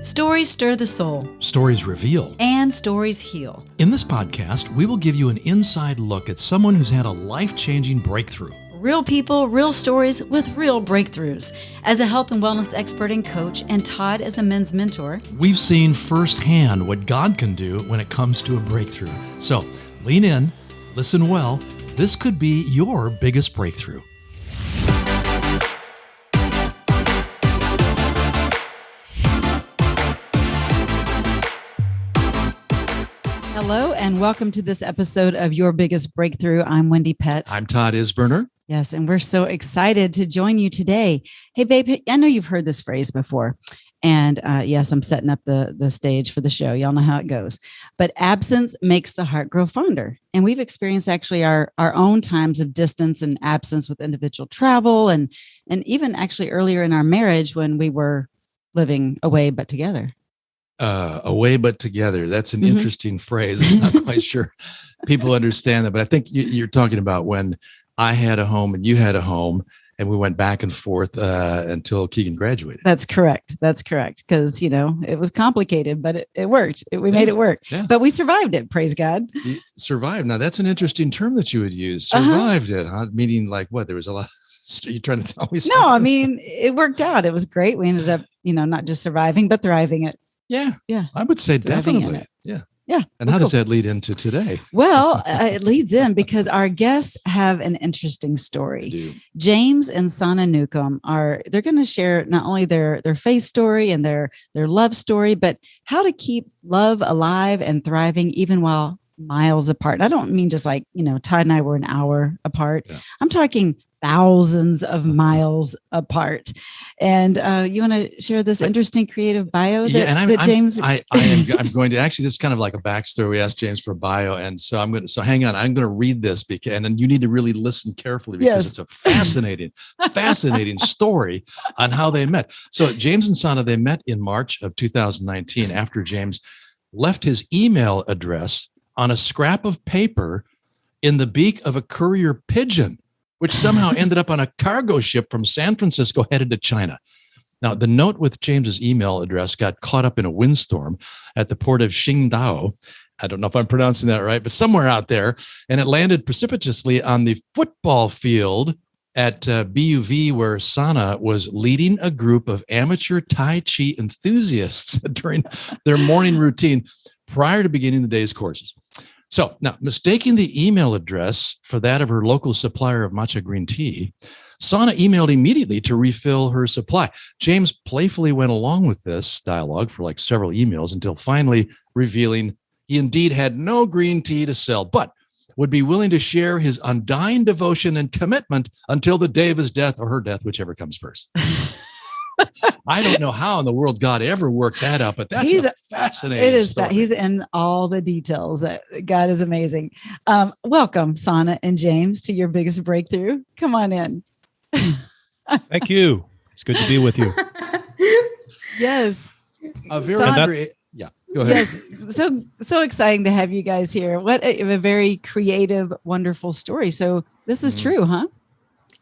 Stories stir the soul. Stories reveal. And stories heal. In this podcast, we will give you an inside look at someone who's had a life-changing breakthrough. Real people, real stories with real breakthroughs. As a health and wellness expert and coach, and Todd as a men's mentor, we've seen firsthand what God can do when it comes to a breakthrough. So lean in, listen well. This could be your biggest breakthrough. Hello, and welcome to this episode of Your Biggest Breakthrough. I'm Wendy Pett. I'm Todd Isberner. Yes, and we're so excited to join you today. Hey, babe, I know you've heard this phrase before. And yes, I'm setting up the stage for the show. Y'all know how it goes. But absence makes the heart grow fonder. And we've experienced actually our own times of distance and absence with individual travel and even actually earlier in our marriage when we were living away but together. Away but together. That's an interesting phrase. I'm not quite sure people understand that, but I think you're talking about when I had a home and you had a home and we went back and forth until Keegan graduated. That's correct. Because, it was complicated, but it worked. We made it work. Yeah. But we survived it. Praise God. You survived. Now, that's an interesting term that you would use. Survived it, huh? Meaning like what? There was a lot. Are you trying to tell me something? No, I mean, it worked out. It was great. We ended up, not just surviving, but thriving it. Yeah. I would say definitely. Yeah. And how does that lead into today? Well, it leads in because our guests have an interesting story. James and Sana Newcomb they're going to share not only their faith story and their love story, but how to keep love alive and thriving even while miles apart. And I don't mean just like, Todd and I were an hour apart. Yeah. I'm talking thousands of miles apart. And you want to share this interesting creative bio that James? I'm going to actually, this is kind of like a backstory. We asked James for a bio. And so hang on, I'm going to read this and then you need to really listen carefully because it's a fascinating story on how they met. So James and Sana, they met in March of 2019 after James left his email address on a scrap of paper in the beak of a Courier pigeon, which somehow ended up on a cargo ship from San Francisco headed to China. Now, the note with James's email address got caught up in a windstorm at the port of Qingdao. I don't know if I'm pronouncing that right, but somewhere out there. And it landed precipitously on the football field at BUV, where Sana was leading a group of amateur Tai Chi enthusiasts during their morning routine prior to beginning the day's courses. So now, mistaking the email address for that of her local supplier of matcha green tea, Sana emailed immediately to refill her supply. James playfully went along with this dialogue for like several emails until finally revealing he indeed had no green tea to sell, but would be willing to share his undying devotion and commitment until the day of his death or her death, whichever comes first. I don't know how in the world God ever worked that out, but that's fascinating. It is. Story. He's in all the details. God is amazing. Welcome, Sana and James, to Your Biggest Breakthrough. Come on in. Thank you. It's good to be with you. Yes. A very yeah. Go ahead. Yes. So exciting to have you guys here. What a very creative, wonderful story. So this is true, huh?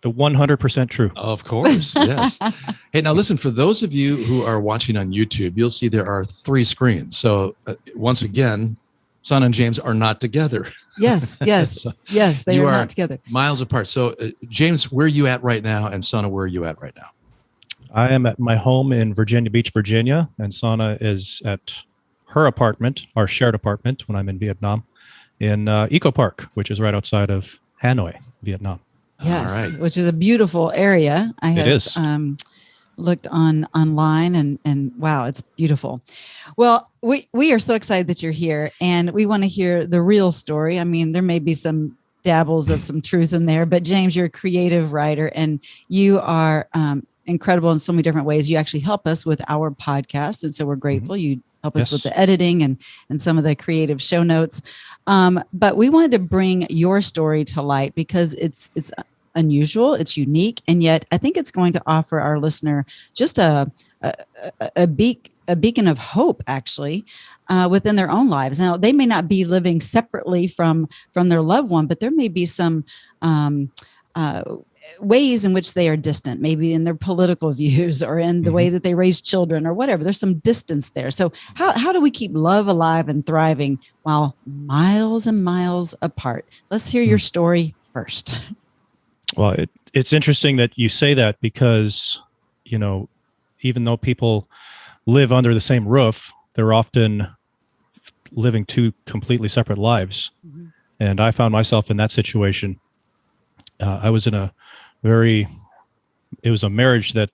100% true. Of course, yes. Hey, now listen, for those of you who are watching on YouTube, you'll see there are 3 screens. So once again, Sana and James are not together. Yes, they are not together. Miles apart. So James, where are you at right now? And Sana, where are you at right now? I am at my home in Virginia Beach, Virginia, and Sana is at her apartment, our shared apartment when I'm in Vietnam, in Eco Park, which is right outside of Hanoi, Vietnam. Yes, right. Which is a beautiful area. I have looked online and wow, it's beautiful. Well, we are so excited that you're here and we want to hear the real story. I mean, there may be some dabbles of some truth in there, but James, you're a creative writer and you are incredible in so many different ways. You actually help us with our podcast. And so we're grateful. You help us with the editing and some of the creative show notes. But we wanted to bring your story to light because it's unusual, it's unique, and yet I think it's going to offer our listener just a beacon of hope, actually, within their own lives. Now, they may not be living separately from their loved one, but there may be some ways in which they are distant, maybe in their political views or in the way that they raise children or whatever. There's some distance there. So how do we keep love alive and thriving while miles and miles apart? Let's hear your story first. Well, it's interesting that you say that because, even though people live under the same roof, they're often living two completely separate lives. Mm-hmm. And I found myself in that situation. I was in it was a marriage that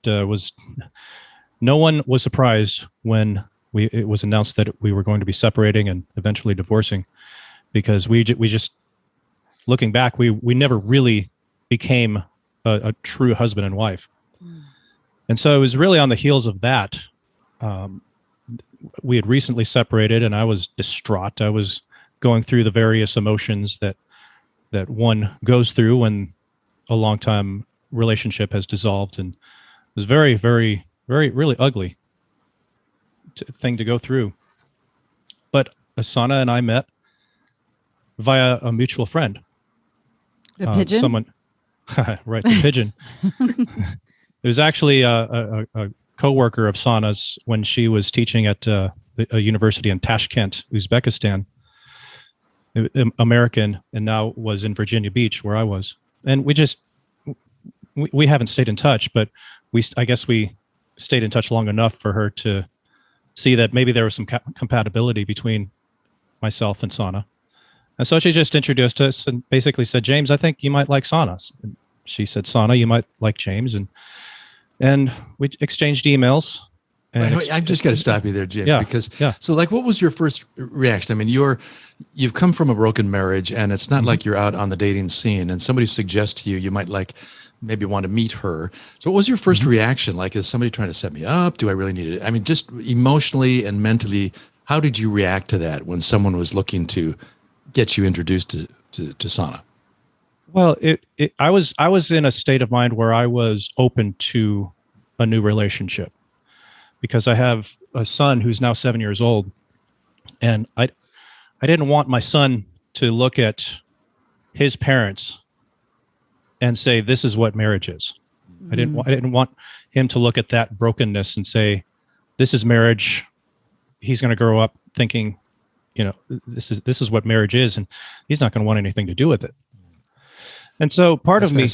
no one was surprised when it was announced that we were going to be separating and eventually divorcing, because we just, looking back, we never really became a true husband and wife. And so it was really on the heels of that. We had recently separated and I was distraught. I was going through the various emotions that one goes through when a long-time relationship has dissolved, and it was very, very, very, really ugly thing to go through. But Sana and I met via a mutual friend. The pigeon? Right, the pigeon. It was actually a co-worker of Sana's when she was teaching at a university in Tashkent, Uzbekistan. American, and now was in Virginia Beach where I was. And we haven't stayed in touch, but I guess we stayed in touch long enough for her to see that maybe there was some compatibility between myself and Sana. And so she just introduced us and basically said, James, I think you might like Sana. And she said, Sana, you might like James. And we exchanged emails. I've just got to stop you there, James, because so what was your first reaction? I mean, you've come from a broken marriage, and it's not like you're out on the dating scene and somebody suggests to you might maybe want to meet her. So what was your first reaction? Like, is somebody trying to set me up? Do I really need it? I mean, just emotionally and mentally, how did you react to that when someone was looking to get you introduced to Sana? Well, I was in a state of mind where I was open to a new relationship, because I have a son who's now 7 years old, and I didn't want my son to look at his parents and say, this is what marriage is. I didn't want him to look at that brokenness and say, this is marriage. He's going to grow up thinking, this is what marriage is, and he's not going to want anything to do with it. And so part of me,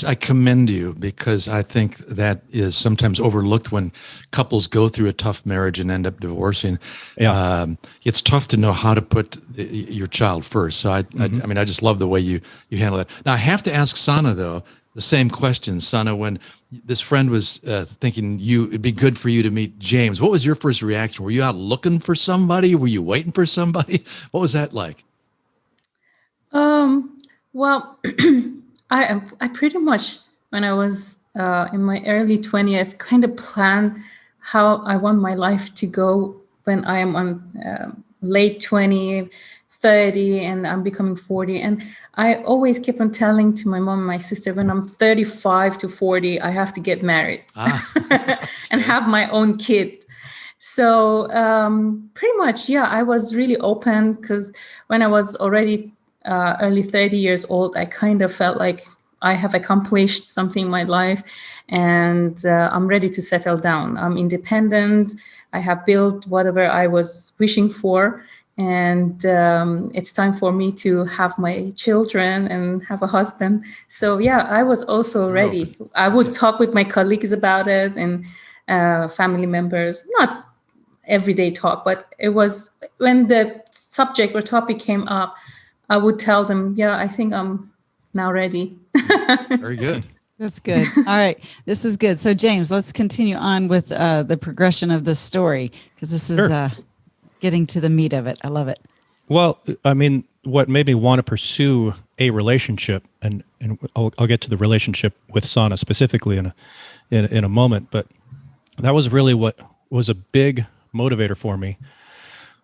I commend you, because I think that is sometimes overlooked when couples go through a tough marriage and end up divorcing. Yeah. It's tough to know how to put your child first. So I mean, I just love the way you handle it. Now I have to ask Sana though, the same question. Sana, when this friend was thinking it'd be good for you to meet James, what was your first reaction? Were you out looking for somebody? Were you waiting for somebody? What was that like? Well, I pretty much, when I was in my early 20s, kind of planned how I want my life to go when I am on late 20, 30, and I'm becoming 40. And I always kept on telling to my mom and my sister, when I'm 35 to 40, I have to get married and have my own kid. So pretty much, I was really open, because when I was already early 30 years old, I kind of felt like I have accomplished something in my life, and I'm ready to settle down. I'm independent. I have built whatever I was wishing for, and it's time for me to have my children and have a husband. So I was also ready. I would talk with my colleagues about it and family members, not everyday talk, but it was when the subject or topic came up, I would tell them, I think I'm now ready. Very good. That's good. All right. This is good. So James, let's continue on with the progression of this story, because this is getting to the meat of it. I love it. Well, I mean, what made me want to pursue a relationship, and I'll get to the relationship with Sana specifically in a moment, but that was really what was a big motivator for me,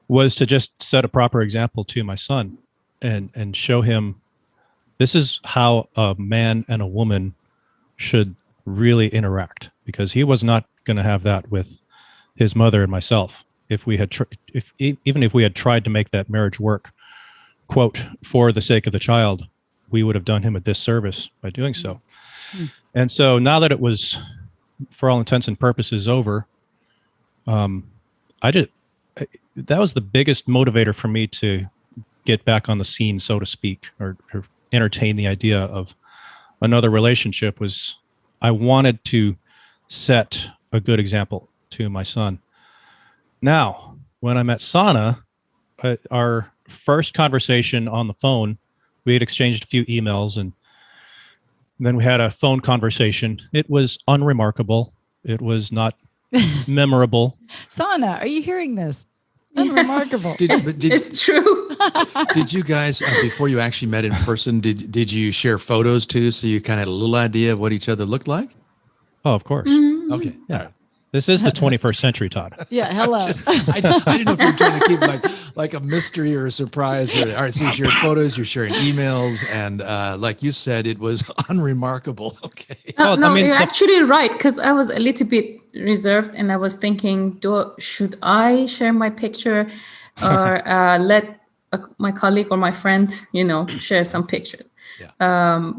was to just set a proper example to my son. And show him this is how a man and a woman should really interact, because he was not going to have that with his mother and myself. If we had, even if we had tried to make that marriage work, quote, for the sake of the child, we would have done him a disservice by doing so. And so now that it was, for all intents and purposes, over, that was the biggest motivator for me to get back on the scene, so to speak, or entertain the idea of another relationship. Was I wanted to set a good example to my son. Now, when I met Sana, our first conversation on the phone, we had exchanged a few emails, and then we had a phone conversation. It was unremarkable. It was not memorable. Sana, are you hearing this? Unremarkable. It's true. Did you guys, before you actually met in person, did you share photos too, so you kind of had a little idea of what each other looked like? Oh, of course. Mm-hmm. Okay. Yeah. This is the 21st century, Todd. Yeah, hello. I didn't know if you were trying to keep like a mystery or a surprise. All right, so you're sharing photos, you're sharing emails, and like you said, it was unremarkable. Okay. No, you're actually right, because I was a little bit reserved, and I was thinking, should I share my picture or let my colleague or my friend, share some pictures? Yeah.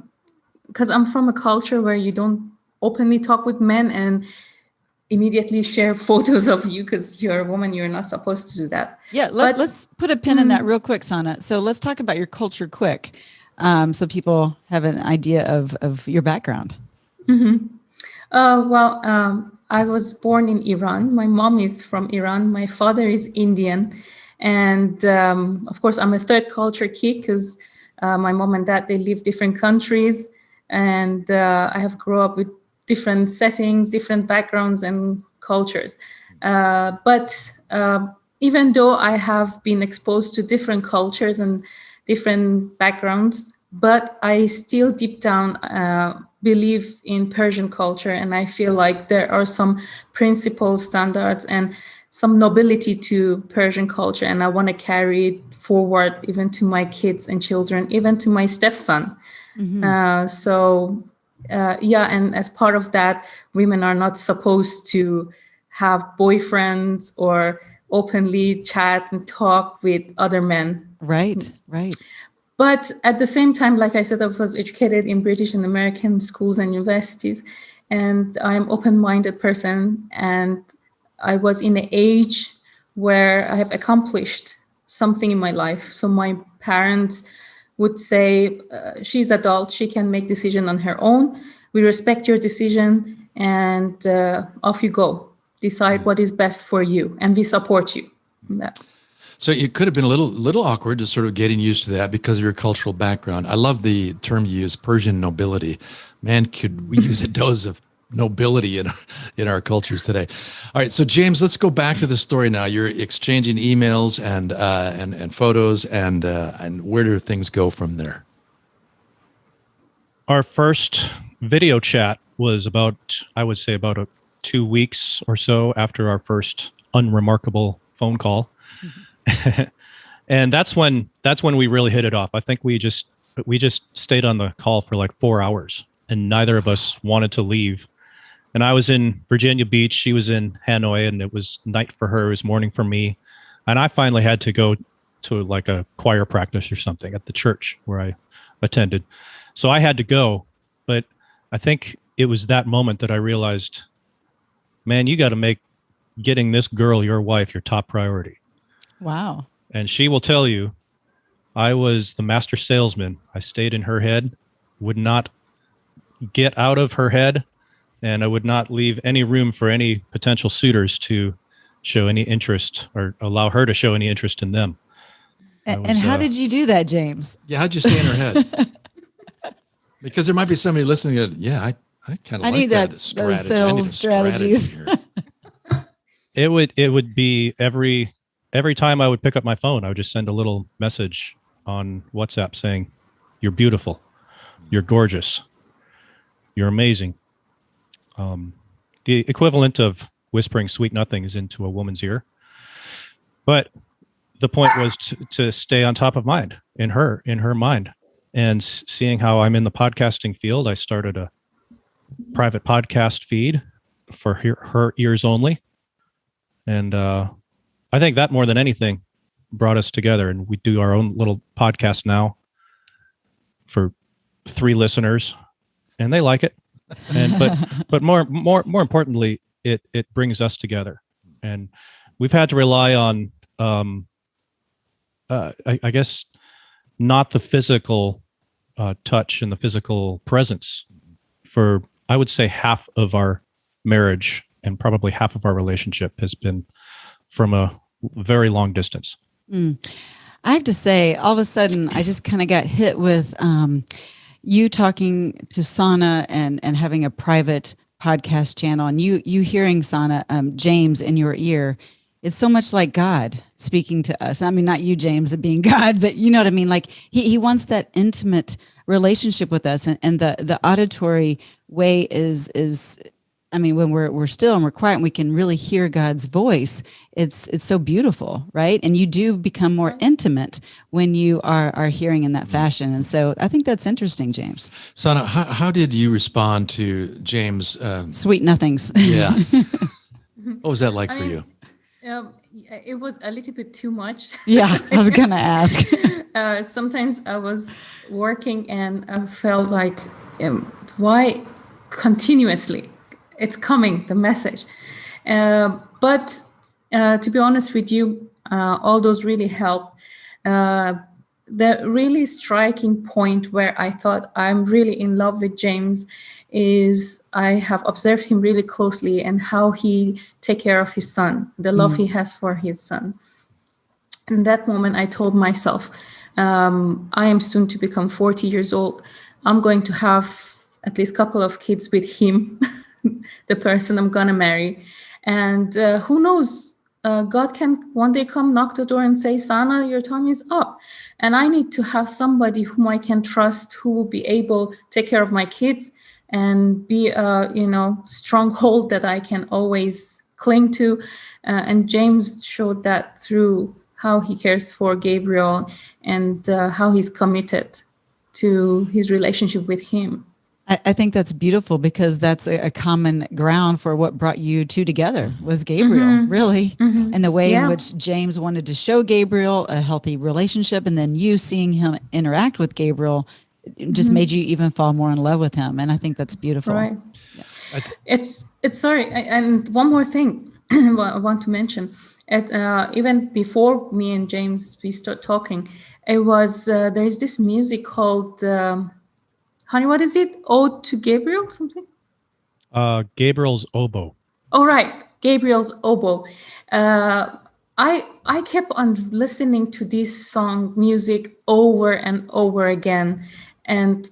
Because I'm from a culture where you don't openly talk with men and immediately share photos of you because you're a woman. You're not supposed to do that. Yeah, let's put a pin in that real quick, Sana. So let's talk about your culture quick, so people have an idea of your background. Mm-hmm. I was born in Iran. My mom is from Iran. My father is Indian. And of course, I'm a third culture kid because my mom and dad, they live different countries. And I have grown up with different settings, different backgrounds and cultures. But even though I have been exposed to different cultures and different backgrounds, but I still deep down believe in Persian culture. And I feel like there are some principles, standards, and some nobility to Persian culture. And I want to carry it forward even to my kids and children, even to my stepson. Mm-hmm. And as part of that, women are not supposed to have boyfriends or openly chat and talk with other men. Right. But at the same time, like I said, I was educated in British and American schools and universities, and I'm an open-minded person. And I was in an age where I have accomplished something in my life. So my parents would say, she's adult, she can make decision on her own. We respect your decision, and off you go. Decide what is best for you, and we support you in that. So it could have been a little awkward just sort of getting used to that because of your cultural background. I love the term you use, Persian nobility. Man, could we use a dose of nobility in our cultures today? All right, so James, let's go back to the story now. You're exchanging emails and photos, and where do things go from there? Our first video chat was about 2 weeks or so after our first unremarkable phone call. Mm-hmm. And that's when we really hit it off. I think we just stayed on the call for like 4 hours, and neither of us wanted to leave. And I was in Virginia Beach, she was in Hanoi, and it was night for her, it was morning for me. And I finally had to go to like a choir practice or something at the church where I attended. So I had to go, but I think it was that moment that I realized, man, you got to make getting this girl, your wife, your top priority. Wow. And she will tell you, I was the master salesman. I stayed in her head, would not get out of her head, and I would not leave any room for any potential suitors to show any interest or allow her to show any interest in them. And how did you do that, James? Yeah, how'd you stay in her head? Because there might be somebody listening that, I kind of like that strategy. Those sales strategies. It would be every time I would pick up my phone, I would just send a little message on WhatsApp saying, "You're beautiful. You're gorgeous. You're amazing." The equivalent of whispering sweet nothings into a woman's ear. But the point was to stay on top of mind in her mind. And seeing how I'm in the podcasting field, I started a private podcast feed for her ears only. And I think that more than anything brought us together. And we do our own little podcast now for 3 listeners, and they like it. And but more importantly, it brings us together, and we've had to rely on I guess not the physical touch and the physical presence for, I would say, half of our marriage, and probably half of our relationship has been from a very long distance. I have to say, all of a sudden, I just kind of got hit with you talking to Sana and having a private podcast channel, and you hearing Sana, James in your ear. It's so much like God speaking to us. I mean, not you, James, being God, but you know what I mean? Like he wants that intimate relationship with us, and the auditory way is I mean, when we're still and we're quiet and we can really hear God's voice, it's so beautiful, right? And you do become more intimate when you are hearing in that fashion. And so I think that's interesting, James. Sana, how did you respond to James? Sweet nothings. Yeah. What was that like for you? It was a little bit too much. Yeah, I was going to ask. Sometimes I was working and I felt like, why continuously? It's coming, the message. But to be honest with you, all those really help. The really striking point where I thought I'm really in love with James is I have observed him really closely and how he take care of his son, the love he has for his son. In that moment, I told myself, I am soon to become 40 years old. I'm going to have at least a couple of kids with him, the person I'm going to marry. And who knows, God can one day come knock the door and say, Sana, your time is up. And I need to have somebody whom I can trust, who will be able to take care of my kids and be a stronghold that I can always cling to. And James showed that through how he cares for Gabriel and how he's committed to his relationship with him. I think that's beautiful because that's a common ground for what brought you two together was Gabriel, really. And the way in which James wanted to show Gabriel a healthy relationship, and then you seeing him interact with Gabriel just made you even fall more in love with him. And I think that's beautiful. Right. Yeah. It's sorry. And one more thing I want to mention. Even before me and James, we start talking, it was, there's this music called, honey, what is it? Ode to Gabriel, something? Gabriel's Oboe. Oh, right. Gabriel's Oboe. I kept on listening to this song music over and over again. And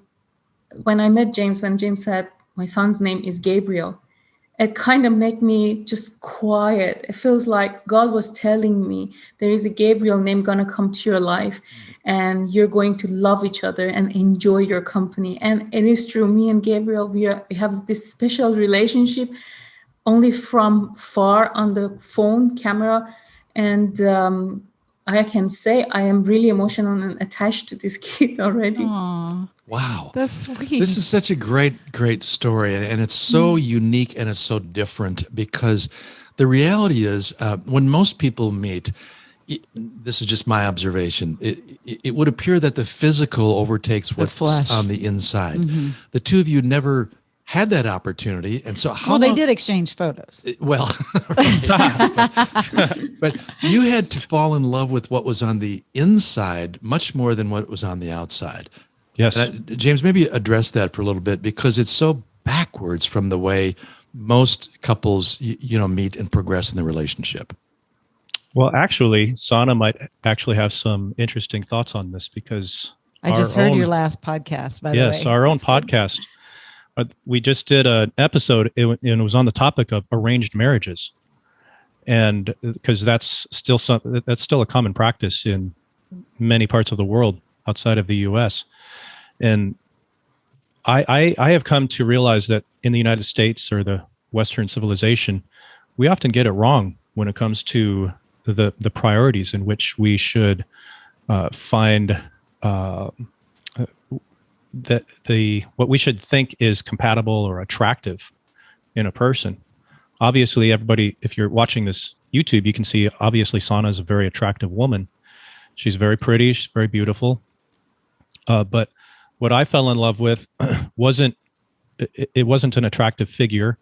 when I met James, when James said, my son's name is Gabriel, it kind of made me just quiet. It feels like God was telling me there is a Gabriel name going to come to your life and you're going to love each other and enjoy your company. And it is true. Me and Gabriel, we have this special relationship only from far on the phone camera. And I can say I am really emotional and attached to this kid already. Aww. Wow. That's sweet. This is such a great story. And it's so unique and it's so different because the reality is when most people meet, this is just my observation, it would appear that the physical overtakes what's on the inside. The two of you never had that opportunity. And so how they did exchange photos. Well, but you had to fall in love with what was on the inside much more than what was on the outside. Yes. James, maybe address that for a little bit because it's so backwards from the way most couples, meet and progress in the relationship. Well, actually, Sana might actually have some interesting thoughts on this because I just heard your last podcast, by the way. Yes, our own podcast. We just did an episode, and it was on the topic of arranged marriages, and because that's still a common practice in many parts of the world outside of the U.S. And I have come to realize that in the United States or the Western civilization, we often get it wrong when it comes to the priorities in which we should find what we should think is compatible or attractive in a person. Obviously, everybody, if you're watching this YouTube, you can see obviously Sana is a very attractive woman. She's very pretty. She's very beautiful. But what I fell in love with wasn't an attractive figure.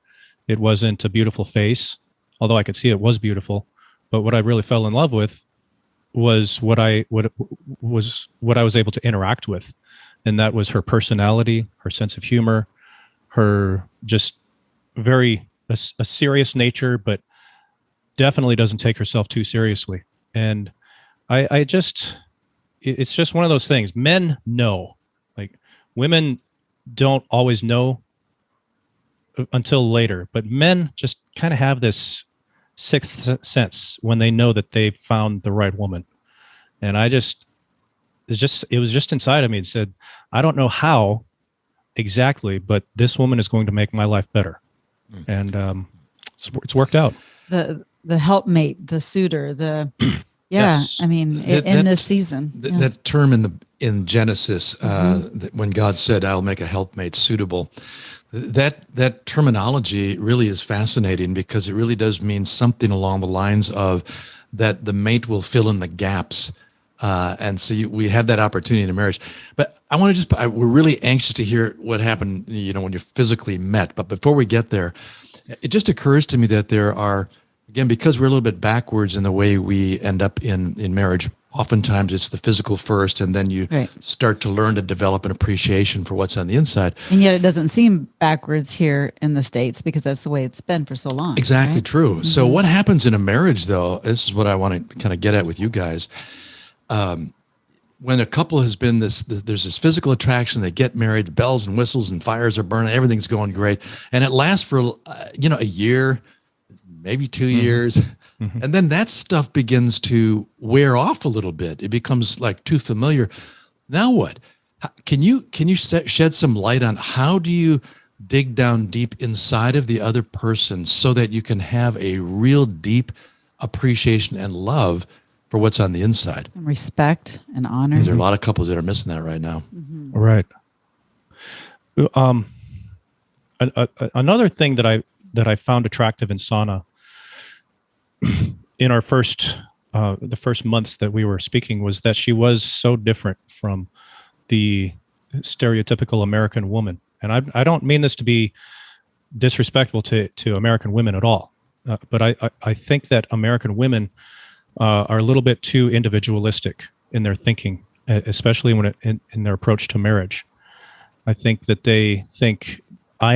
It wasn't a beautiful face, although I could see it was beautiful. But what I really fell in love with was what I was able to interact with, and that was her personality, her sense of humor, her just a serious nature, but definitely doesn't take herself too seriously. And it's just one of those things. Men know, like women don't always know until later, but men just kind of have this sixth sense when they know that they've found the right woman. And it was just inside of me and said, I don't know how exactly, but this woman is going to make my life better. And it's worked out. The helpmate, the suitor, yes. I mean, in this season. That term in Genesis, when God said, I'll make a helpmate suitable, that terminology really is fascinating, because it really does mean something along the lines of that the mate will fill in the gaps. And so we have that opportunity in a marriage. But I want to we're really anxious to hear what happened, when you physically met. But before we get there, it just occurs to me that there are, again, because we're a little bit backwards in the way we end up in marriage, oftentimes it's the physical first, and then you start to learn to develop an appreciation for what's on the inside. And yet it doesn't seem backwards here in the States, because that's the way it's been for so long. Exactly, right? True. Mm-hmm. So what happens in a marriage, though, this is what I want to kind of get at with you guys. When a couple has been there's this physical attraction, they get married, the bells and whistles and fires are burning, everything's going great. And it lasts for, a year, maybe 2 years. Mm-hmm. And then that stuff begins to wear off a little bit. It becomes like too familiar. Now what? Can you shed some light on how do you dig down deep inside of the other person so that you can have a real deep appreciation and love for what's on the inside? And respect and honor. Because there are a lot of couples that are missing that right now. Mm-hmm. Right. Another thing that I found attractive in Sana in our the first months that we were speaking was that she was so different from the stereotypical American woman. And I don't mean this to be disrespectful to American women at all, but I think that American women are a little bit too individualistic in their thinking, especially when in their approach to marriage. I think that they think I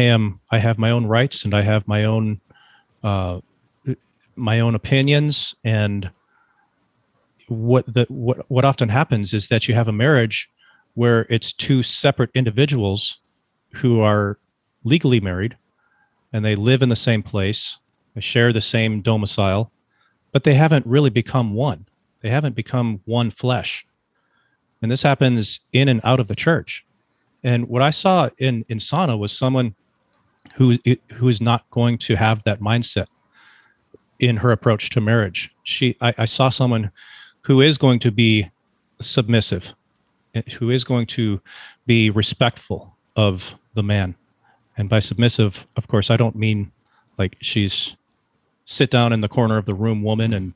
have my own rights and I have my own opinions, and what often happens is that you have a marriage where it's two separate individuals who are legally married and they live in the same place, they share the same domicile, but they haven't really become one. They haven't become one flesh. And this happens in and out of the church. And what I saw in Sana was someone who is not going to have that mindset in her approach to marriage. I saw someone who is going to be submissive, who is going to be respectful of the man. And by submissive, of course, I don't mean like she's sit down in the corner of the room woman and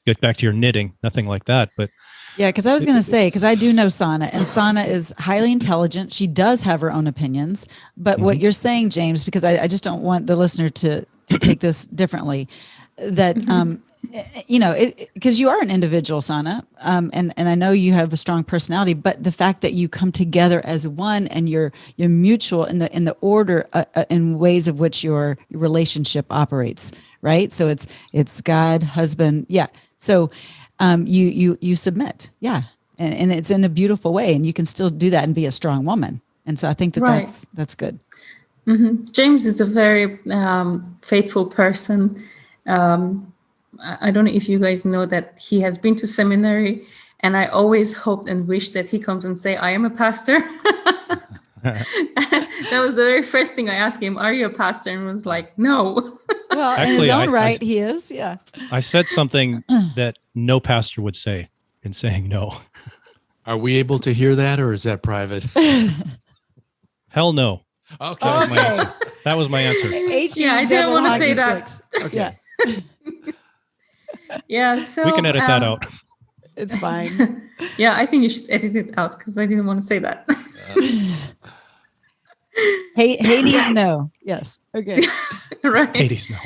get back to your knitting, nothing like that. But yeah, because I was going to say, because I do know Sana, and Sana is highly intelligent. She does have her own opinions. But what you're saying, James, because I just don't want the listener to take this differently, that, because you are an individual, Sana, and I know you have a strong personality, but the fact that you come together as one and you're mutual in the order in ways of which your relationship operates, right? So it's God, husband, yeah. So you submit, yeah, and it's in a beautiful way, and you can still do that and be a strong woman. And so I think that's good. Mm-hmm. James is a very faithful person. I don't know if you guys know that he has been to seminary, and I always hoped and wished that he comes and say, I am a pastor. That was the very first thing I asked him, are you a pastor? And was like, no. Well, actually, in his own right, he is, yeah. I said something that no pastor would say in saying no. Are we able to hear that, or is that private? Hell no. Okay. That was my answer. Yeah, I didn't want to say that. Okay. Yeah. Yeah, so we can edit that out. It's fine. Yeah, I think you should edit it out because I didn't want to say that. Hades, no. Yes. Okay. Right. Hades, no.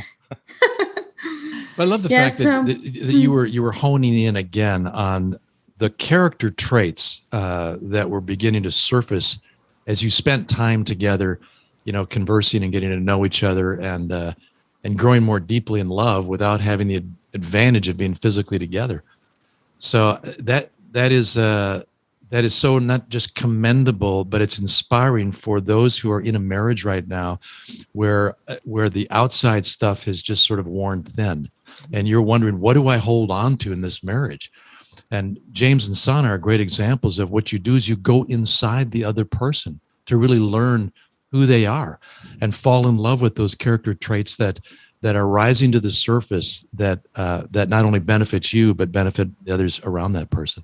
But I love the fact that you were honing in again on the character traits that were beginning to surface as you spent time together, conversing and getting to know each other and growing more deeply in love without having the advantage of being physically together. So that is so not just commendable, but it's inspiring for those who are in a marriage right now where the outside stuff has just sort of worn thin. And you're wondering, what do I hold on to in this marriage? And James and Sana are great examples of what you do is you go inside the other person to really learn who they are and fall in love with those character traits that are rising to the surface that not only benefits you, but benefit the others around that person.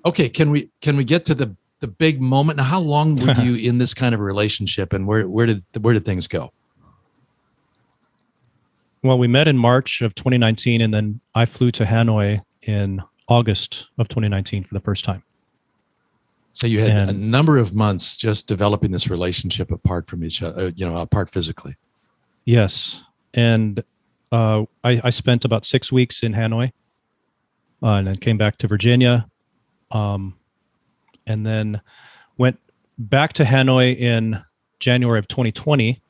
Okay, can we get to the big moment? Now, how long were you in this kind of relationship, and where did things go? Well, we met in March of 2019, and then I flew to Hanoi in August of 2019 for the first time. So you had a number of months just developing this relationship apart from each other, apart physically. Yes. And I spent about 6 weeks in Hanoi and then came back to Virginia and then went back to Hanoi in January of 2020.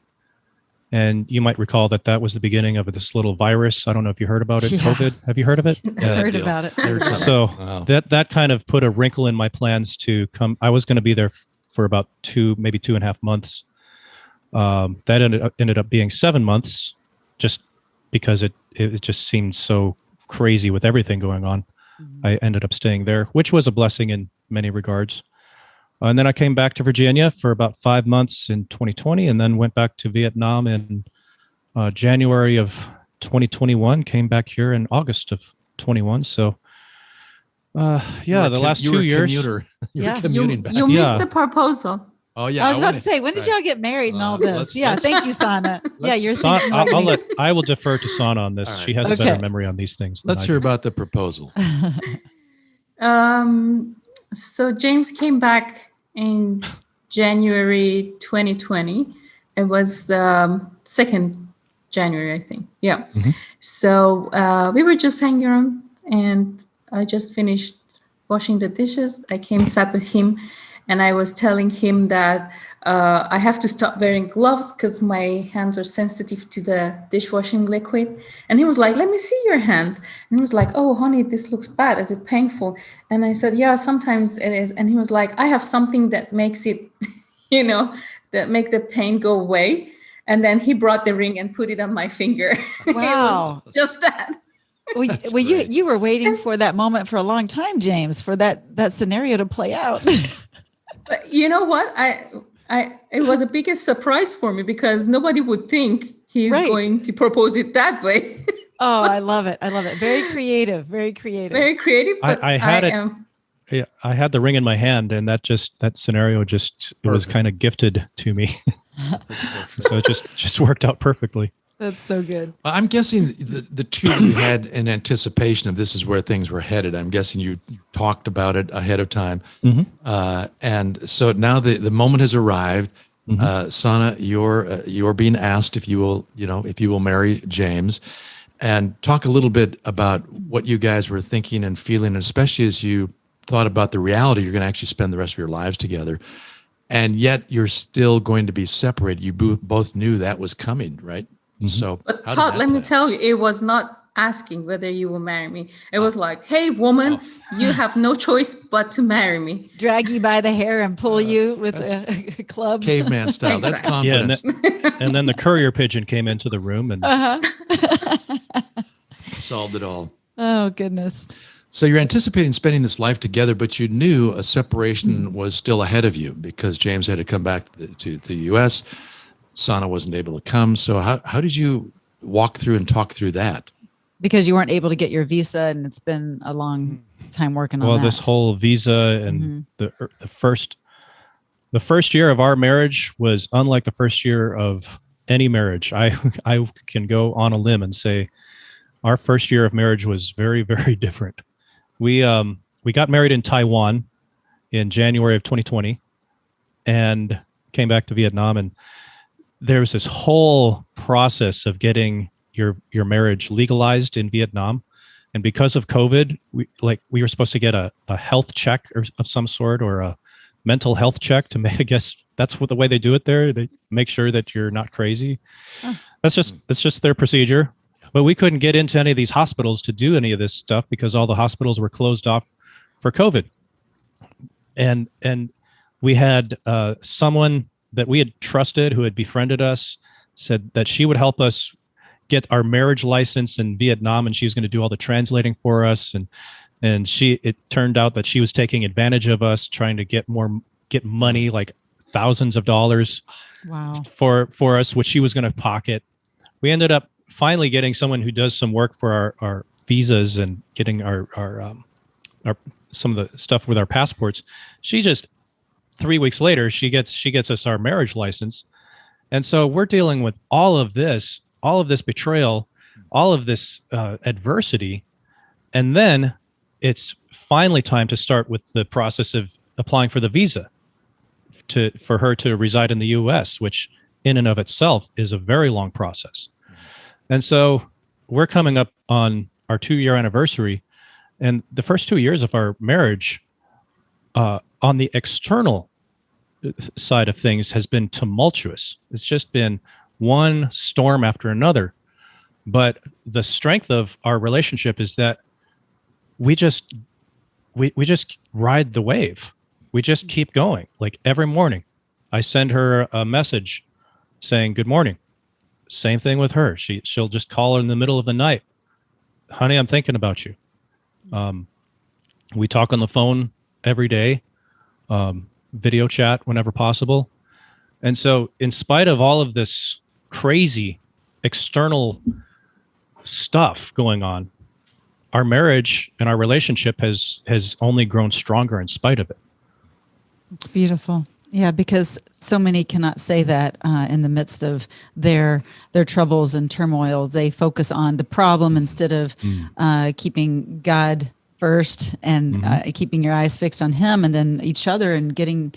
And you might recall that was the beginning of this little virus. I don't know if you heard about it, COVID. Have you heard of it? Heard about it. So wow. that kind of put a wrinkle in my plans to come. I was going to be there for about maybe 2.5 months. That ended up being 7 months, just because it just seemed so crazy with everything going on. Mm-hmm. I ended up staying there, which was a blessing in many regards. And then I came back to Virginia for about 5 months in 2020, and then went back to Vietnam in January of 2021. Came back here in August of 21. So, the last 2 years. You were commuting back. You missed the proposal. Oh yeah, I was about to say, when did y'all get married and all this? Thank you, Sana. You're thinking. I will defer to Sana on this. Right. She has a better memory on these things. Let's hear about the proposal. So James came back in January 2020. It was 2nd January, I think. Yeah. Mm-hmm. So we were just hanging around, and I just finished washing the dishes. I came, sat with him, and I was telling him that I have to stop wearing gloves because my hands are sensitive to the dishwashing liquid. And he was like, let me see your hand. And he was like, oh, honey, this looks bad. Is it painful? And I said, yeah, sometimes it is. And he was like, I have something that makes it, that make the pain go away. And then he brought the ring and put it on my finger. Wow. Just that. Well, you were waiting for that moment for a long time, James, for that scenario to play out. But you know what? It was a biggest surprise for me because nobody would think he's going to propose it that way. Oh, I love it. Very creative. But I had the ring in my hand, and that scenario was kind of gifted to me. So it just worked out perfectly. That's so good. I'm guessing the two of you had an anticipation of this is where things were headed. I'm guessing you talked about it ahead of time. Mm-hmm. And so now the moment has arrived. Mm-hmm. Sana, you're being asked if you will marry James, and talk a little bit about what you guys were thinking and feeling, and especially as you thought about the reality you're going to actually spend the rest of your lives together. And yet you're still going to be separated. You both knew that was coming, right? Mm-hmm. So, but Todd, let me tell you, it was not asking whether you will marry me. It was like, hey, woman, you have no choice but to marry me. Drag you by the hair and pull you with a club. Caveman style. That's confidence. Yeah, and then the courier pigeon came into the room and solved it all. Oh, goodness. So you're anticipating spending this life together, but you knew a separation was still ahead of you because James had to come back to the U.S., Sana wasn't able to come. So how did you walk through and talk through that? Because you weren't able to get your visa, and it's been a long time working on that. Well, this whole visa and the first year of our marriage was unlike the first year of any marriage. I can go on a limb and say our first year of marriage was very, very different. We got married in Taiwan in January of 2020 and came back to Vietnam. And there was this whole process of getting your marriage legalized in Vietnam. And because of COVID, we were supposed to get a health check of some sort, or a mental health check to make, I guess that's the way they do it there. They make sure that you're not crazy. Oh. That's just their procedure. But we couldn't get into any of these hospitals to do any of this stuff because all the hospitals were closed off for COVID. And we had someone that we had trusted who had befriended us, said that she would help us get our marriage license in Vietnam, and she was going to do all the translating for us. And it turned out that she was taking advantage of us, trying to get money, like thousands of dollars, wow, for us, which she was going to pocket. We ended up finally getting someone who does some work for our visas and getting our some of the stuff with our passports. She just 3 weeks later, she gets us our marriage license. And so we're dealing with all of this betrayal, all of this adversity. And then it's finally time to start with the process of applying for the visa for her to reside in the US, which in and of itself is a very long process. And so we're coming up on our 2-year anniversary, and the first 2 years of our marriage, on the external side of things, has been tumultuous. It's just been one storm after another. But the strength of our relationship is that we just ride the wave. We just keep going. Like every morning, I send her a message saying good morning. Same thing with her. She'll just call in the middle of the night. Honey, I'm thinking about you. We talk on the phone every day, video chat whenever possible. And so in spite of all of this crazy external stuff going on, our marriage and our relationship has only grown stronger in spite of it. It's beautiful. Yeah, because so many cannot say that in the midst of their troubles and turmoil. They focus on the problem instead of keeping God first and keeping your eyes fixed on Him, and then each other, and getting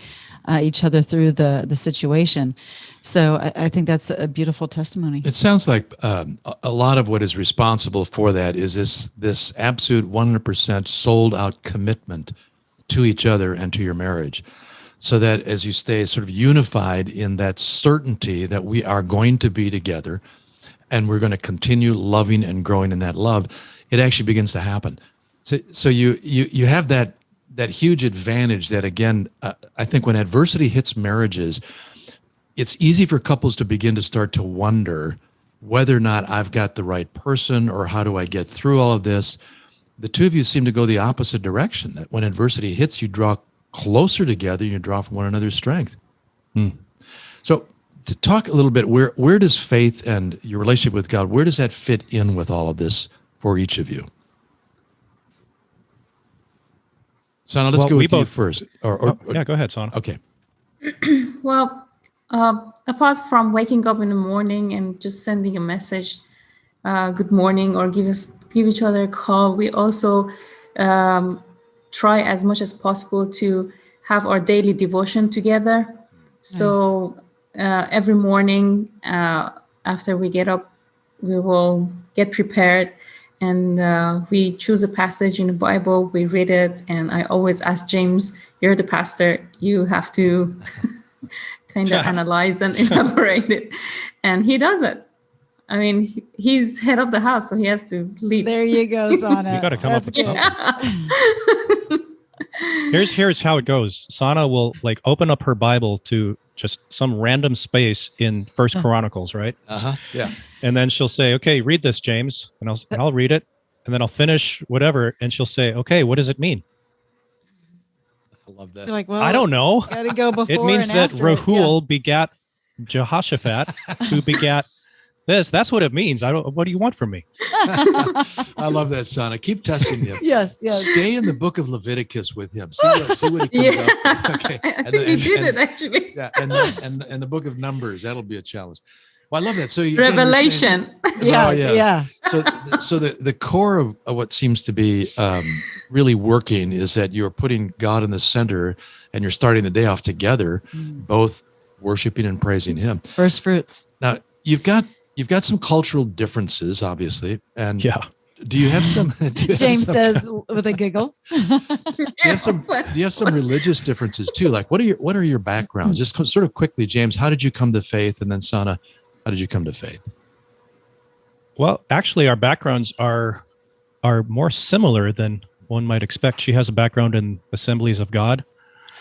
each other through the situation. So I think that's a beautiful testimony. It sounds like a lot of what is responsible for that is this absolute 100% sold out commitment to each other and to your marriage. So that as you stay sort of unified in that certainty that we are going to be together and we're going to continue loving and growing in that love, it actually begins to happen. So you have that huge advantage that, again, I think when adversity hits marriages, it's easy for couples to begin to start to wonder whether or not I've got the right person, or how do I get through all of this. The two of you seem to go the opposite direction, that when adversity hits, you draw closer together, and you draw from one another's strength. So to talk a little bit, where does faith and your relationship with God, where does that fit in with all of this for each of you? Sana, let's go with you first. Yeah, go ahead, Sana. Okay. Well, apart from waking up in the morning and just sending a message, good morning, or give each other a call, we also try as much as possible to have our daily devotion together. Nice. So every morning after we get up, we will get prepared, and we choose a passage in the Bible, we read it, and I always ask James, you're the pastor, you have to kind of analyze and elaborate it. And he does it. I mean, he's head of the house, so he has to lead. There you go, Sana. You got to come up with something. Here's how it goes. Sana will open up her Bible to just some random space in First Chronicles, right? Yeah. And then she'll say, "Okay, read this, James," and I'll read it, and then I'll finish whatever, and she'll say, "Okay, what does it mean?" I love that. You're like, well, I don't know. Gotta go before. It means that Rahuel begat Jehoshaphat, who begat this. That's what it means. What do you want from me? I love that, Sana. Keep testing him. Yes. Stay in the book of Leviticus with him. See what he comes up with. Okay. I think he did it, actually. Yeah, and the book of Numbers. That'll be a challenge. Well, I love that. So revelation. Yeah. So the core of what seems to be really working is that you're putting God in the center, and you're starting the day off together, both worshiping and praising Him. First fruits. Now you've got some cultural differences, obviously, and do you have some? James says with a giggle. Do you have some religious differences too? Like, what are your backgrounds? Just sort of quickly, James. How did you come to faith, and then Sana, how did you come to faith? Well, actually, our backgrounds are more similar than one might expect. She has a background in Assemblies of God.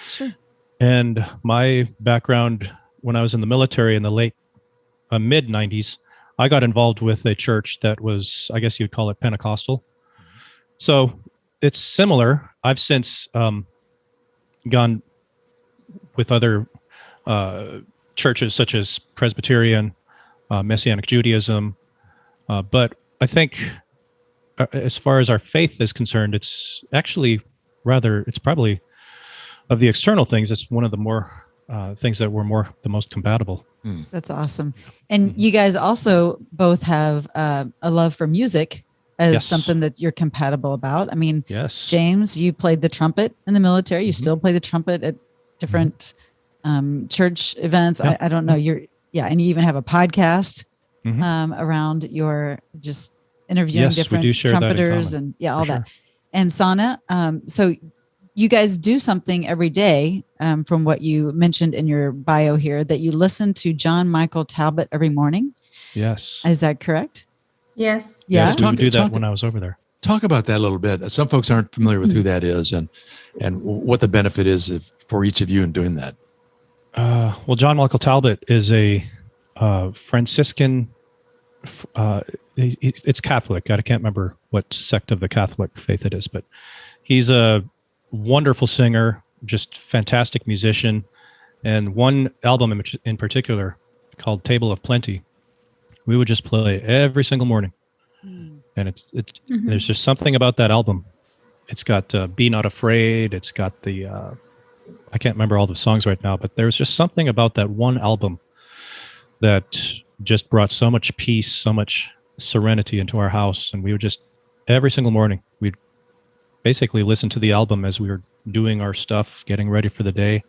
Sure. And my background, when I was in the military in the mid 90s, I got involved with a church that was, I guess you'd call it Pentecostal. So it's similar. I've since gone with other churches such as Presbyterian, Messianic Judaism. But I think as far as our faith is concerned, it's probably of the external things, it's one of the more things that were the most compatible. That's awesome. And you guys also both have a love for music as something that you're compatible about. I mean, James, you played the trumpet in the military. You still play the trumpet at different church events. I don't know. And you even have a podcast around your just interviewing different trumpeters and all that. And Sana, so you guys do something every day, from what you mentioned in your bio here, that you listen to John Michael Talbot every morning. Yes. Is that correct? Yes. Yeah. Yes, we would do that when I was over there. Talk about that a little bit. Some folks aren't familiar with who that is and what the benefit is for each of you in doing that. Well, John Michael Talbot is a Franciscan. It's Catholic. I can't remember what sect of the Catholic faith it is, but he's a wonderful singer, just fantastic musician. And one album in particular called Table of Plenty, we would just play every single morning. And it's there's just something about that album. It's got Be Not Afraid. It's got the, I can't remember all the songs right now, but there's just something about that one album that just brought so much peace, so much serenity into our house. And we would just, every single morning, we'd basically listen to the album as we were doing our stuff, getting ready for the day.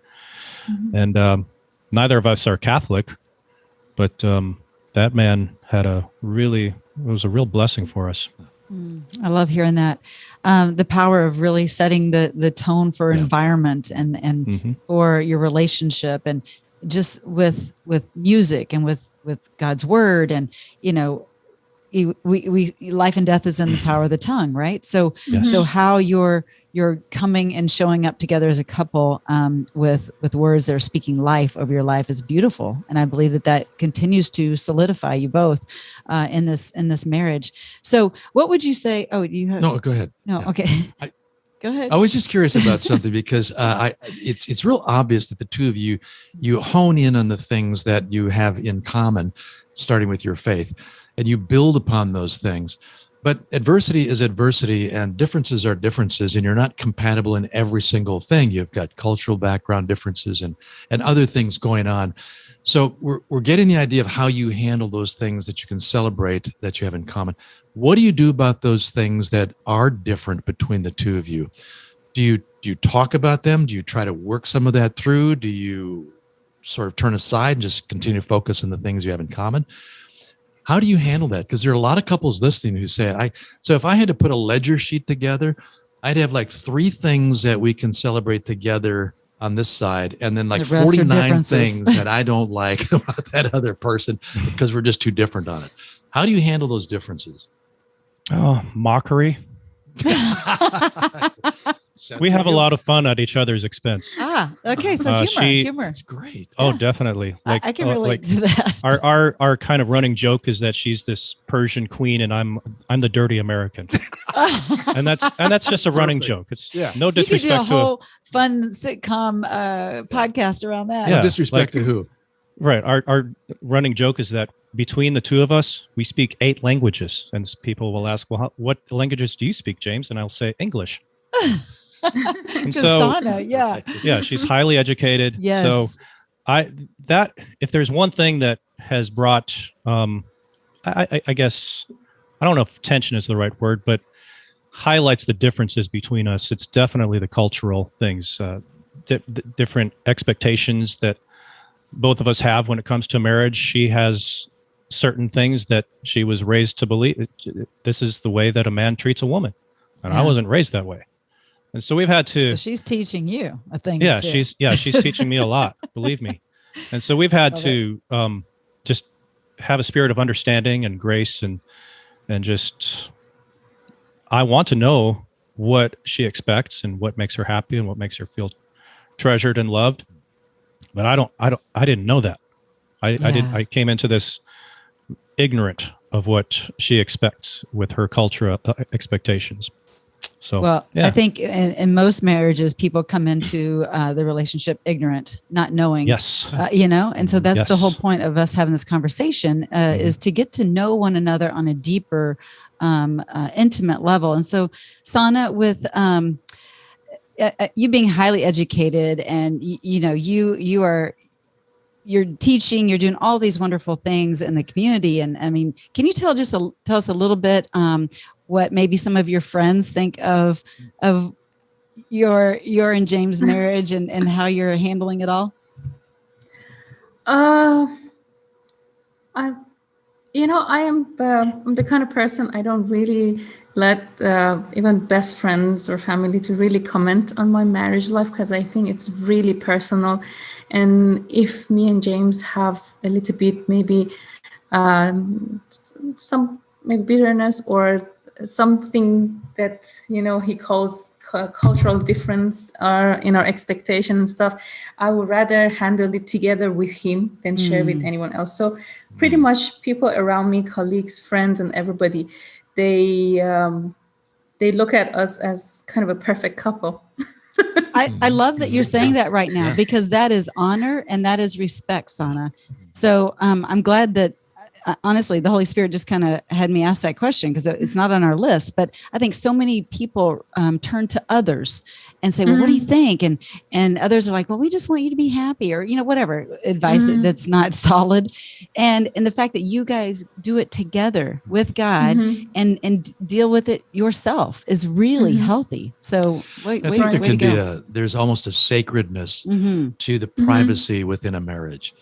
And neither of us are Catholic, but that man had it was a real blessing for us. I love hearing that. The power of really setting the tone for environment and for your relationship, and just with music and with God's word. And, we life and death is in the power of the tongue, right? So, so how you're coming and showing up together as a couple with words that are speaking life over your life is beautiful, and I believe that continues to solidify you both in this marriage. So, what would you say? Oh, you have no. Go ahead. No, okay. Go ahead. I was just curious about something because it's real obvious that the two of you hone in on the things that you have in common, starting with your faith, and you build upon those things. But adversity is adversity, and differences are differences, and you're not compatible in every single thing. You've got cultural background differences and other things going on. So we're getting the idea of how you handle those things that you can celebrate that you have in common. What do you do about those things that are different between the two of you? Do you talk about them? Do you try to work some of that through? Do you sort of turn aside and just continue to focus on the things you have in common? How do you handle that? Because there are a lot of couples listening who say, so if I had to put a ledger sheet together, I'd have like 3 things that we can celebrate together on this side, and then like 49 things that I don't like about that other person because we're just too different on it. How do you handle those differences? Oh, mockery. We have a lot of fun at each other's expense. Okay. So humor. That's great. Oh, definitely. I can relate to that. Our kind of running joke is that she's this Persian queen and I'm the dirty American. and that's just a running joke. It's no disrespect you could do a whole fun sitcom podcast around that. No disrespect to who? Right. Our running joke is that between the two of us, we speak 8 languages, and people will ask, "Well, what languages do you speak, James?" And I'll say English. And so, Sana, she's highly educated. Yes. So if there's one thing that has brought, I guess, I don't know if tension is the right word, but highlights the differences between us. It's definitely the cultural things, different expectations that both of us have when it comes to marriage. She has certain things that she was raised to believe. This is the way that a man treats a woman, and I wasn't raised that way. And so we've had to. So she's teaching you a thing. Yeah, too. she's teaching me a lot. Believe me. And so we've had to just have a spirit of understanding and grace, and just I want to know what she expects and what makes her happy and what makes her feel treasured and loved. But I didn't know that. I came into this ignorant of what she expects with her cultural expectations. So, I think in most marriages, people come into the relationship ignorant, not knowing. Yes. And so that's the whole point of us having this conversation is to get to know one another on a deeper, intimate level. And so, Sana, with you being highly educated, and you're teaching, you're doing all these wonderful things in the community. And I mean, can you tell us a little bit what maybe some of your friends think of your and James' marriage and how you're handling it all? I'm the kind of person, I don't really let even best friends or family to really comment on my marriage life, because I think it's really personal. And if me and James have a little bit, maybe some maybe bitterness or something that he calls cultural difference in our expectation and stuff, I would rather handle it together with him than share with anyone else. So pretty much people around me, colleagues, friends, and everybody, they look at us as kind of a perfect couple. I love that you're saying that right now, because that is honor and that is respect, Sana. So I'm glad that honestly, the Holy Spirit just kind of had me ask that question, because it's not on our list. But I think so many people turn to others and say, well, what do you think? And others are like, well, we just want you to be happy, or, whatever advice that's not solid. And the fact that you guys do it together with God and deal with it yourself is really healthy. So I think there can be there's almost a sacredness to the privacy within a marriage.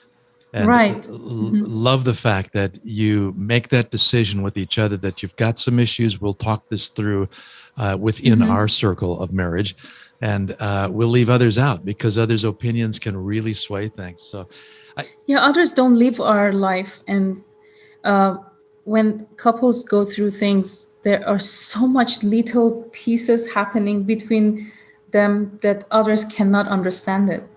And love the fact that you make that decision with each other, that you've got some issues. We'll talk this through within our circle of marriage, and we'll leave others out, because others' opinions can really sway things. So, others don't live our life. And when couples go through things, there are so much little pieces happening between them that others cannot understand it.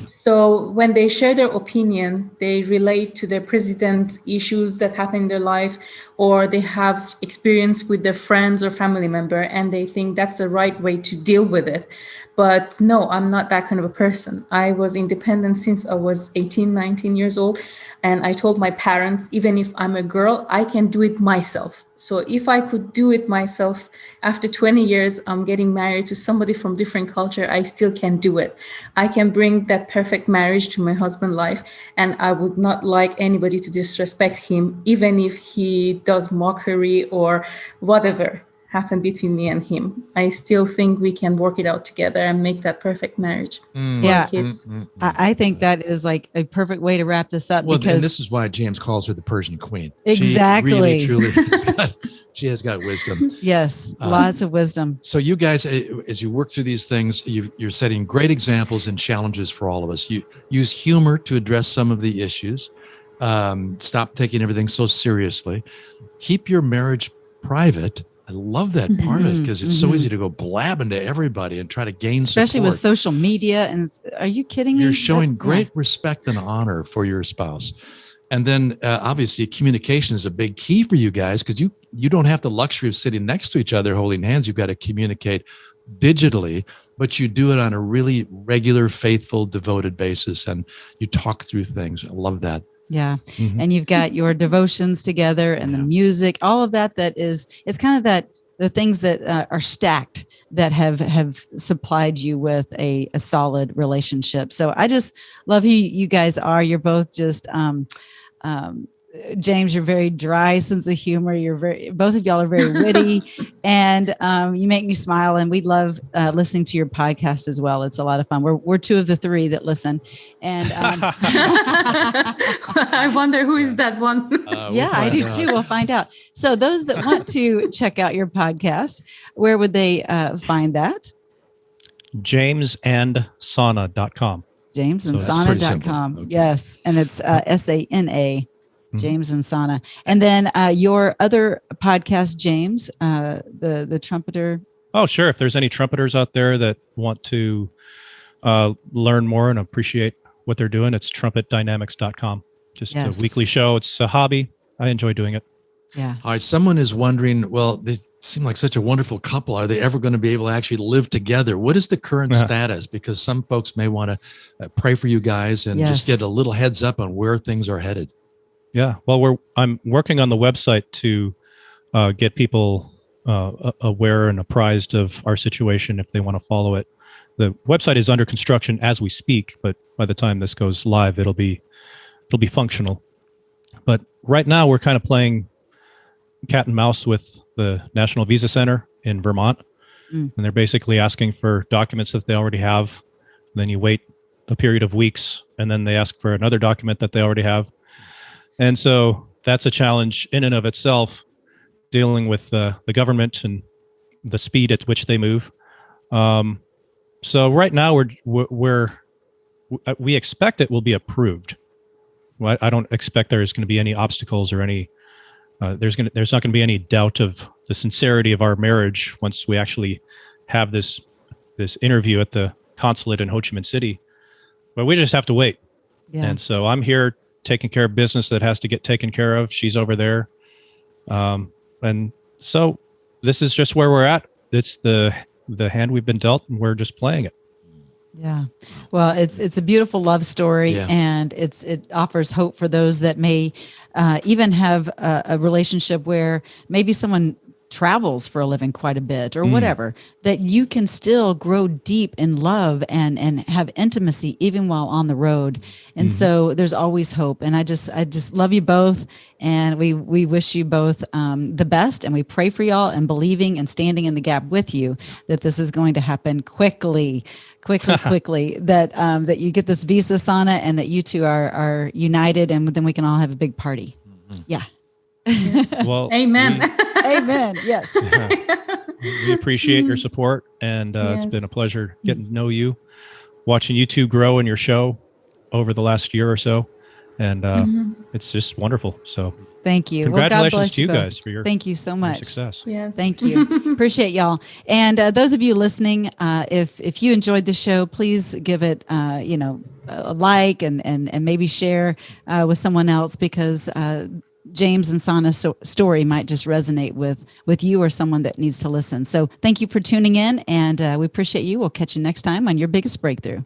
So when they share their opinion, they relate to their present issues that happen in their life, or they have experience with their friends or family member, and they think that's the right way to deal with it. But no, I'm not that kind of a person. I was independent since I was 18, 19 years old. And I told my parents, even if I'm a girl, I can do it myself. So if I could do it myself, after 20 years, I'm getting married to somebody from different culture, I still can do it. I can bring that perfect marriage to my husband's life. And I would not like anybody to disrespect him, even if he does mockery or whatever happened between me and him. I still think we can work it out together and make that perfect marriage for our kids. I think that is like a perfect way to wrap this up. Well, because and this is why James calls her the Persian queen. Exactly. She really, truly she has got wisdom. Yes, lots of wisdom. So you guys, as you work through these things, you're setting great examples and challenges for all of us. You use humor to address some of the issues. Stop taking everything so seriously. Keep your marriage private. I love that part of it, because it's so easy to go blabbing to everybody and try to gain support. Especially with social media. And are you kidding me? You're showing great respect and honor for your spouse. And then obviously communication is a big key for you guys, because you don't have the luxury of sitting next to each other holding hands. You've got to communicate digitally, but you do it on a really regular, faithful, devoted basis, and you talk through things. I love that. Yeah. And you've got your devotions together and the music, all of that. It's kind of the things that are stacked that have supplied you with a solid relationship. So I just love who you guys are. You're both just, James, you're very dry sense of humor. Both of y'all are very witty, and you make me smile. And we love listening to your podcast as well. It's a lot of fun. We're two of the three that listen. And I wonder who is that one. I do too. We'll find out. So those that want to check out your podcast, where would they find that? JamesandSana.com. JamesandSana.com. Okay. Yes, and it's SANA. James and Sana. And then your other podcast, James, the trumpeter. Oh, sure. If there's any trumpeters out there that want to learn more and appreciate what they're doing, it's trumpetdynamics.com. Just a weekly show. It's a hobby. I enjoy doing it. Yeah. All right. Someone is wondering, well, they seem like such a wonderful couple. Are they ever going to be able to actually live together? What is the current status? Because some folks may want to pray for you guys and just get a little heads up on where things are headed. Yeah, well, I'm working on the website to get people aware and apprised of our situation if they want to follow it. The website is under construction as we speak, but by the time this goes live, it'll be functional. But right now, we're kind of playing cat and mouse with the National Visa Center in Vermont, and they're basically asking for documents that they already have. Then you wait a period of weeks, and then they ask for another document that they already have. And so that's a challenge in and of itself, dealing with the government and the speed at which they move. So right now we expect it will be approved. I don't expect there's going to be any obstacles or any. There's not going to be any doubt of the sincerity of our marriage once we actually have this interview at the consulate in Ho Chi Minh City. But we just have to wait. Yeah. And so I'm here taking care of business that has to get taken care of. She's over there. And so this is just where we're at. It's the hand we've been dealt, and we're just playing it. Yeah. Well, it's a beautiful love story, and it offers hope for those that may even have a relationship where maybe someone travels for a living quite a bit or whatever, that you can still grow deep in love and have intimacy even while on the road. And so there's always hope. And I just love you both. And we wish you both the best, and we pray for y'all and believing and standing in the gap with you that this is going to happen quickly, that you get this visa, Sana, and that you two are united, and then we can all have a big party. Yeah. Yes. Well, amen. Amen. Yes. We appreciate your support, and it's been a pleasure getting to know you, watching you two grow in your show over the last year or so, and it's just wonderful. So thank you. Congratulations God bless to you both. guys for your thank you so much success. Yes. Thank you. Appreciate y'all. And those of you listening, if you enjoyed the show, please give it a like and maybe share with someone else, because James and Sana's story might just resonate with you or someone that needs to listen. So thank you for tuning in, and we appreciate you. We'll catch you next time on Your Biggest Breakthrough.